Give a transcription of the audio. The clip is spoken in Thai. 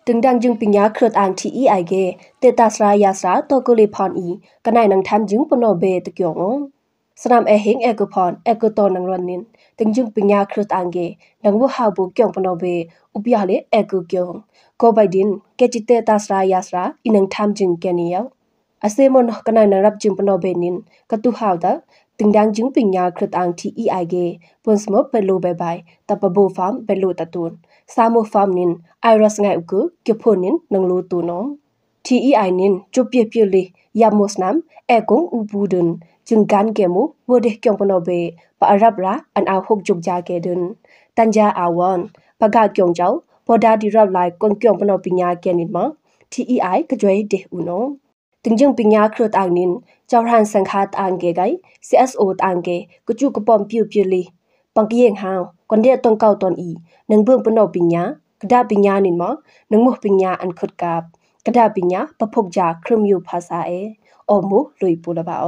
ถึงดังจึงปิญญาเครือต่างที่อีไอเกเตตาสรายาสราตกุลิพรอีกันไหนนังทำจึงปนเบตเกียงสนามเอหิงเอกพรเอกตอนังรอนนินถึงจึงปิญญาเครือต่างเกนังวัวหาบุเกียงปนเบอุปยาเลเอกเกียงก็ใบดินเกจิเตตาสรายาสราอินังทำจึงแกเนียวอาเซมอนกันไหนนังรับจึงปนเบนินกตุหาวดาถึงดังจึงปิญญาเครือต่างที่อีไอเกปนสมบเปโลใบใบตะปะโบฟาร์มเปโลตะตูนสามฟาร์มนินไอรัสไงอุกเก็บพนินนังลูตูนอทีอีไอนินจุบเปียเปียเลยยามมสนามเอกงอุบูดุนจึงการเกมูวัวเด็กเกียงปนเบปะอารับระอันเอาหกจุกจาเกดุนตันจาอาวันปะกาเกียงเจ้าพอดาดีรับไลกงเกียงปนปิญญาเกนินมาทีอีไอกระจวยเดอุนอถึงจึงปิญญาเครือต่างนินเจ้ารันสังฆาต่างเกไก CSO ต่างเกกจูกระปอมปิวเปียลีปังเกียงหาวก่อนเดียตองเก่าตอนอีนังเบิ่งปนปิญญากระดาปิญญานินมานังมุปิญญาอันขุดกาบกระดาปิญญาปะพกจาครึมอยู่ภาษาเออมูลุยปูละบาอ